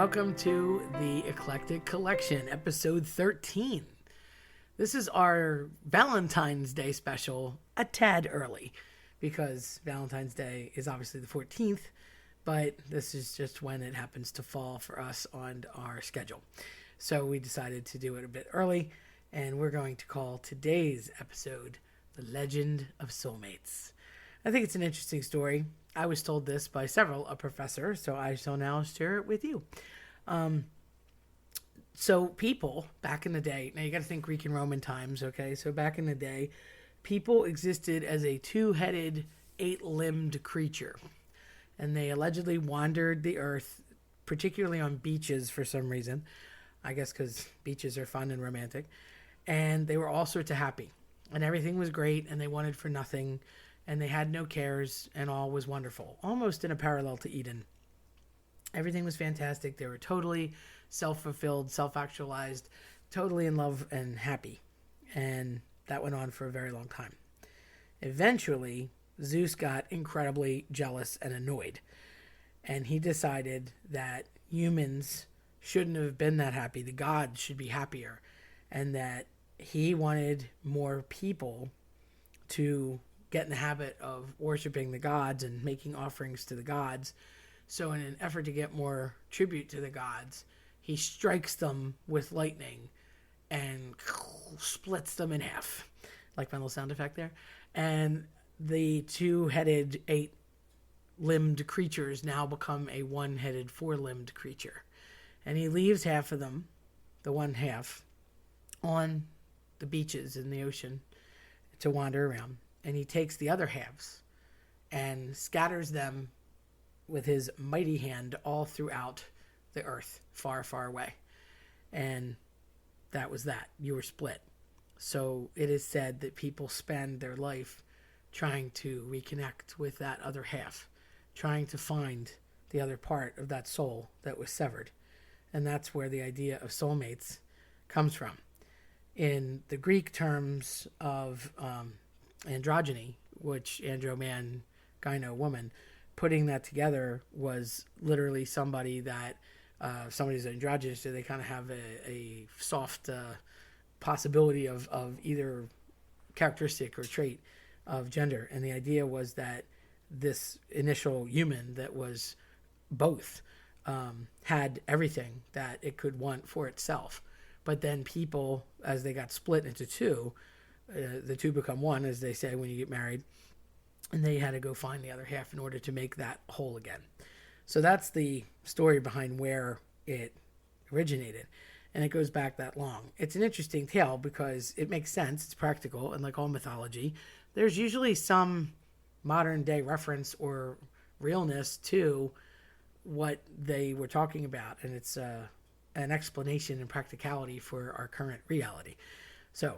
welcome to the Eclectic Collection, episode 13. This is our Valentine's Day special, a tad early, because Valentine's Day is obviously the 14th, but this is just when it happens to fall for us on our schedule. So we decided to do it a bit early, and we're going to call today's episode The Legend of Soulmates. I think it's an interesting story. I was told this by a professor, so I shall now share it with you. So people back in the day, now you got to think Greek and Roman times, okay? So back in the day, people existed as a two-headed, eight-limbed creature. And they allegedly wandered the earth, particularly on beaches for some reason. I guess because beaches are fun and romantic. And they were all sorts of happy. And everything was great, and they wanted for nothing. And they had no cares, and all was wonderful. Almost in a parallel to Eden. Everything was fantastic. They were totally self-fulfilled, self-actualized, totally in love and happy. And that went on for a very long time. Eventually, Zeus got incredibly jealous and annoyed. And he decided that humans shouldn't have been that happy. The gods should be happier. And that he wanted more people to get in the habit of worshiping the gods and making offerings to the gods. So in an effort to get more tribute to the gods, he strikes them with lightning and splits them in half. Like my little sound effect there. And the two-headed, eight-limbed creatures now become a one-headed, four-limbed creature. And he leaves half of them, the one half, on the beaches in the ocean to wander around. And he takes the other halves and scatters them with his mighty hand all throughout the earth, far, far away. And that was that. You were split. So it is said that people spend their life trying to reconnect with that other half, trying to find the other part of that soul that was severed. And that's where the idea of soulmates comes from. In the Greek terms of androgyny, which andro man, gyno woman, putting that together was literally somebody that somebody's androgynous, so they kind of have a soft possibility of either characteristic or trait of gender. And the idea was that this initial human that was both had everything that it could want for itself. But then people, as they got split into two, the two become one, as they say when you get married, and they had to go find the other half in order to make that whole again. So that's the story behind where it originated, and it goes back that long. It's an interesting tale because it makes sense, it's practical, and like all mythology, there's usually some modern day reference or realness to what they were talking about, and it's an explanation and practicality for our current reality. So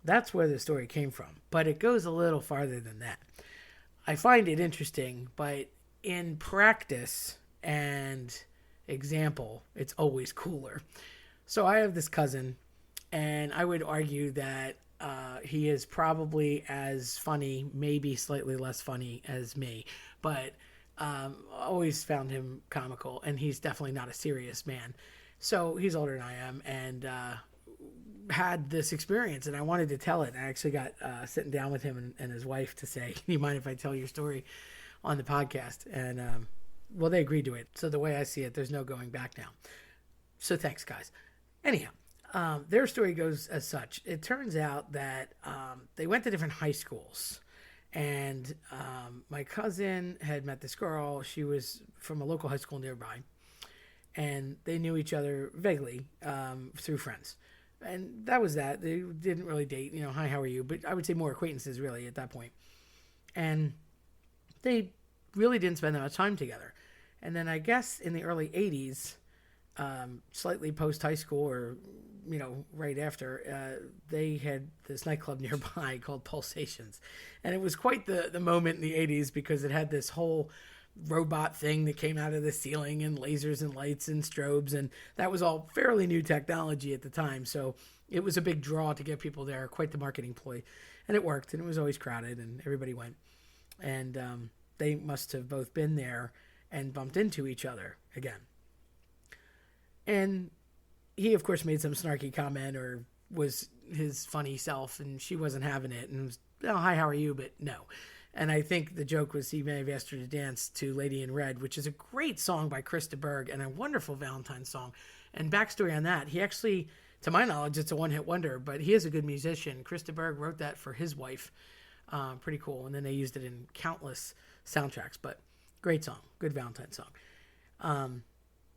that's where the story came from, but it goes a little farther than that. I find it interesting, but in practice and example, it's always cooler. So I have this cousin, and I would argue that he is probably as funny, maybe slightly less funny as me, but always found him comical, and he's definitely not a serious man. So he's older than I am, and had this experience, and I wanted to tell it. I actually got sitting down with him and his wife to say, "Do you mind if I tell your story on the podcast?" And well, they agreed to it. So the way I see it, there's no going back now. So thanks, guys. Anyhow, their story goes as such. It turns out that they went to different high schools, and my cousin had met this girl. She was from a local high school nearby, and they knew each other vaguely through friends. And that was that. They didn't really date, hi, how are you? But I would say more acquaintances, really, at that point. And they really didn't spend that much time together. And then I guess in the early 80s, slightly post-high school or, right after, they had this nightclub nearby called Pulsations. And it was quite the moment in the 80s because it had this whole robot thing that came out of the ceiling and lasers and lights and strobes, and that was all fairly new technology at the time, so it was a big draw to get people there, quite the marketing ploy, and it worked, and it was always crowded, and everybody went, and they must have both been there and bumped into each other again. And he, of course, made some snarky comment or was his funny self, and she wasn't having it and was, oh, hi, how are you? But no. And I think the joke was he may have asked her to dance to Lady in Red, which is a great song by Krista Berg and a wonderful Valentine's song. And backstory on that, he actually, to my knowledge, it's a one-hit wonder, but he is a good musician. Krista Berg wrote that for his wife. Pretty cool. And then they used it in countless soundtracks, but great song, good Valentine's song.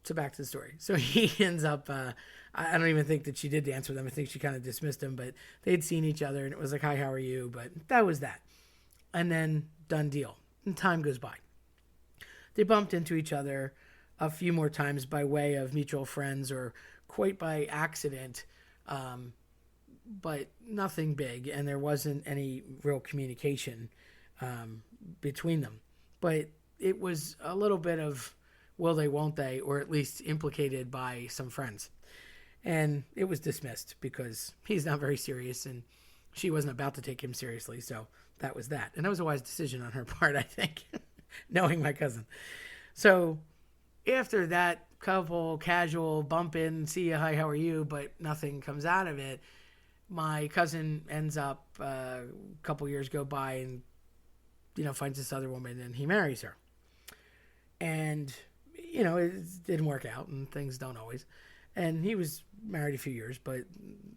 So back to the story. So he ends up, I don't even think that she did dance with him. I think she kind of dismissed him, but they'd seen each other and it was like, hi, how are you? But that was that. And then done deal. And time goes by. They bumped into each other a few more times by way of mutual friends or quite by accident, but nothing big. And there wasn't any real communication between them. But it was a little bit of will they, won't they, or at least implicated by some friends. And it was dismissed because he's not very serious and she wasn't about to take him seriously. So that was that. And that was a wise decision on her part, I think, knowing my cousin. So after that couple casual bump in, see you, hi, how are you, but nothing comes out of it, my cousin ends up, a couple years go by and, finds this other woman and he marries her. And, it didn't work out and things don't always. And he was married a few years, but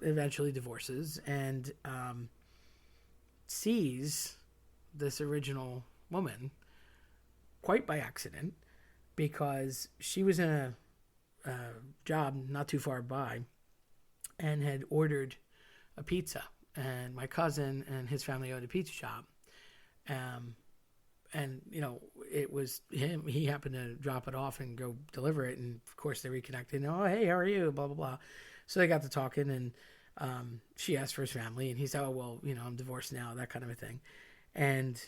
eventually divorces and sees this original woman quite by accident because she was in a job not too far by and had ordered a pizza. And my cousin and his family owned a pizza shop. And, it was him. He happened to drop it off and go deliver it. And, of course, they reconnected. And, oh, hey, how are you? Blah, blah, blah. So they got to talking, and she asked for his family. And he said, oh, well, I'm divorced now, that kind of a thing. And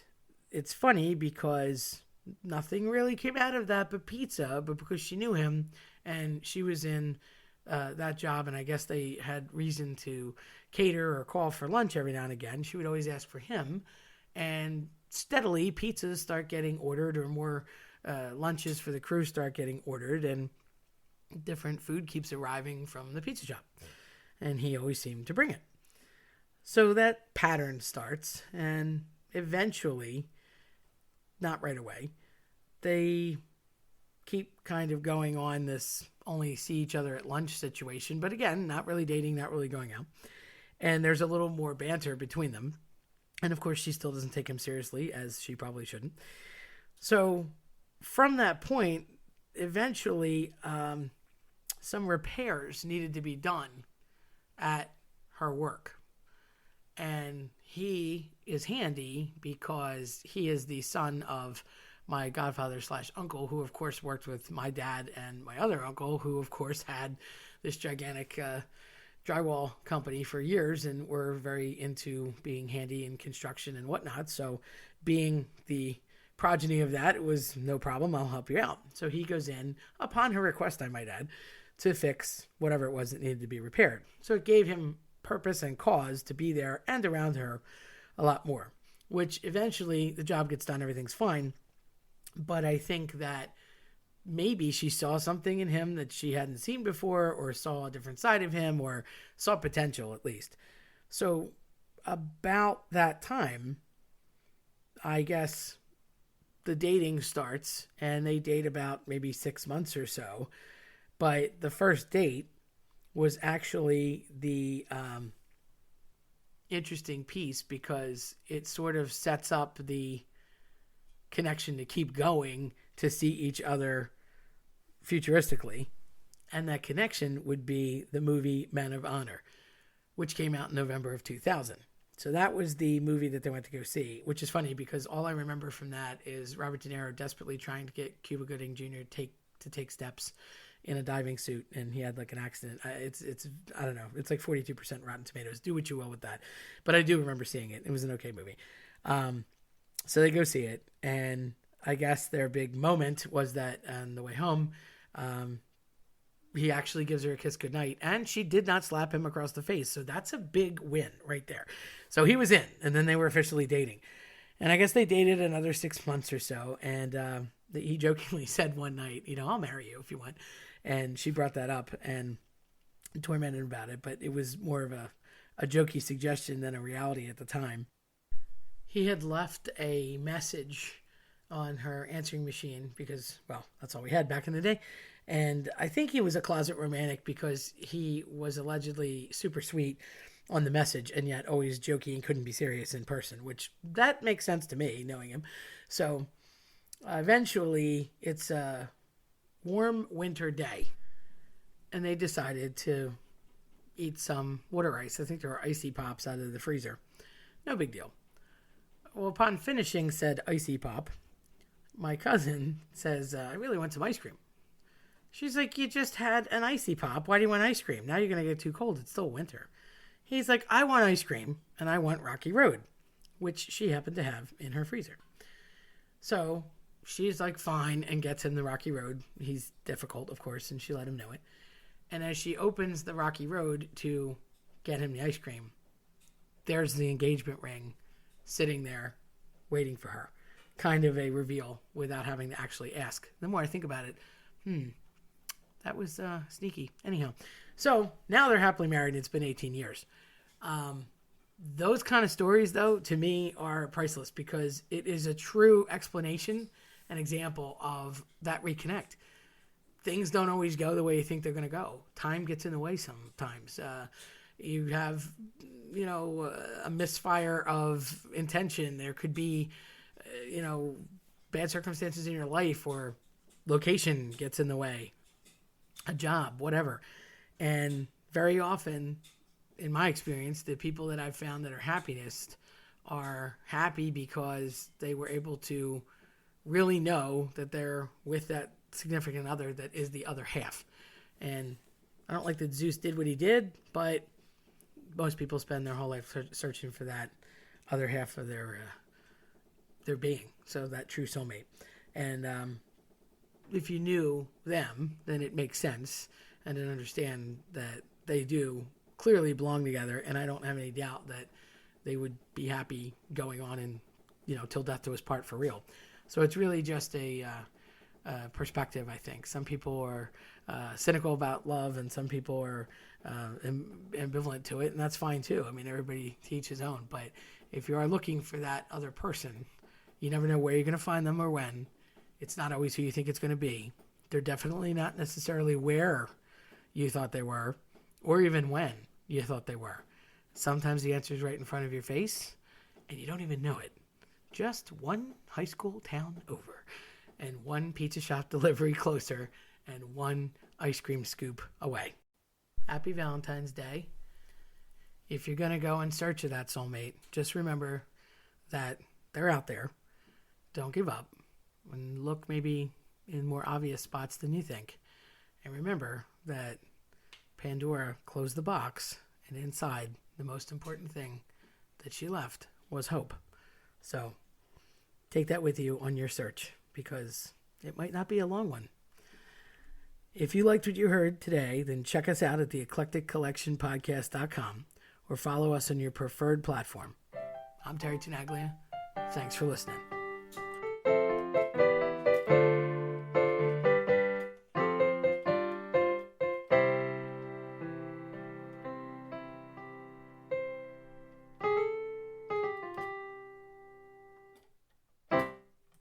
it's funny because nothing really came out of that but pizza, but because she knew him and she was in that job, and I guess they had reason to cater or call for lunch every now and again, she would always ask for him. And steadily pizzas start getting ordered or more lunches for the crew start getting ordered and different food keeps arriving from the pizza shop. And he always seemed to bring it. So that pattern starts and eventually, not right away, they keep kind of going on this only see each other at lunch situation. But again, not really dating, not really going out. And there's a little more banter between them. And of course, she still doesn't take him seriously, as she probably shouldn't. So from that point, eventually, some repairs needed to be done at her work. And he is handy because he is the son of my godfather / uncle, who, of course, worked with my dad and my other uncle, who, of course, had this gigantic drywall company for years and were very into being handy in construction and whatnot. So being the progeny of that, it was no problem. I'll help you out. So he goes in, upon her request, I might add, to fix whatever it was that needed to be repaired. So it gave him purpose and cause to be there and around her a lot more, which eventually the job gets done. Everything's fine. But I think that maybe she saw something in him that she hadn't seen before or saw a different side of him or saw potential at least. So about that time, I guess the dating starts and they date about maybe 6 months or so. But the first date was actually the interesting piece because it sort of sets up the connection to keep going to see each other futuristically. And that connection would be the movie Men of Honor, which came out in November of 2000. So that was the movie that they went to go see, which is funny because all I remember from that is Robert De Niro desperately trying to get Cuba Gooding Jr. to take steps in a diving suit, and he had like an accident. It's I don't know. It's like 42% Rotten Tomatoes. Do what you will with that. But I do remember seeing it. It was an okay movie. So they go see it, and I guess their big moment was that on the way home, he actually gives her a kiss goodnight, and she did not slap him across the face. So that's a big win right there. So he was in, and then they were officially dating. And I guess they dated another 6 months or so, and he jokingly said one night, I'll marry you if you want. And she brought that up and tormented him about it, but it was more of a jokey suggestion than a reality at the time. He had left a message on her answering machine because, well, that's all we had back in the day. And I think he was a closet romantic because he was allegedly super sweet on the message and yet always jokey and couldn't be serious in person, which that makes sense to me, knowing him. So eventually it's a warm winter day and they decided to eat some water ice. I think there were icy pops out of the freezer. No big deal. Well, upon finishing said icy pop, my cousin says, I really want some ice cream. She's like, you just had an icy pop. Why do you want ice cream? Now you're going to get too cold. It's still winter. He's like, I want ice cream and I want Rocky Road, which she happened to have in her freezer. So she's like, fine, and gets him the Rocky Road. He's difficult, of course, and she let him know it. And as she opens the Rocky Road to get him the ice cream, there's the engagement ring sitting there waiting for her. Kind of a reveal without having to actually ask. The more I think about it, that was sneaky. Anyhow, so now they're happily married. It's been 18 years. Those kind of stories, though, to me are priceless because it is a true explanation and example of that reconnect. Things don't always go the way you think they're going to go. Time gets in the way sometimes. You have, a misfire of intention. There could be, bad circumstances in your life or location gets in the way, a job, whatever. And very often, in my experience, the people that I've found that are happiest are happy because they were able to really know that they're with that significant other that is the other half. And I don't like that Zeus did what he did, but most people spend their whole life searching for that other half of their being, so that true soulmate. And if you knew them, then it makes sense and then understand that they do clearly belong together, and I don't have any doubt that they would be happy going on and till death do us part for real. So it's really just a perspective, I think. Some people are cynical about love, and some people are ambivalent to it, and that's fine too. I mean, everybody to each his own. But if you are looking for that other person, you never know where you're going to find them or when. It's not always who you think it's going to be. They're definitely not necessarily where you thought they were, or even when you thought they were. Sometimes the answer is right in front of your face, and you don't even know it. Just one high school town over, and one pizza shop delivery closer, and one ice cream scoop away. Happy Valentine's Day. If you're going to go in search of that soulmate, just remember that they're out there. Don't give up. And look maybe in more obvious spots than you think. And remember that Pandora closed the box, and inside, the most important thing that she left was hope. So take that with you on your search, because it might not be a long one. If you liked what you heard today, then check us out at the eclecticcollectionpodcast.com or follow us on your preferred platform. I'm Terry Tenaglia. Thanks for listening.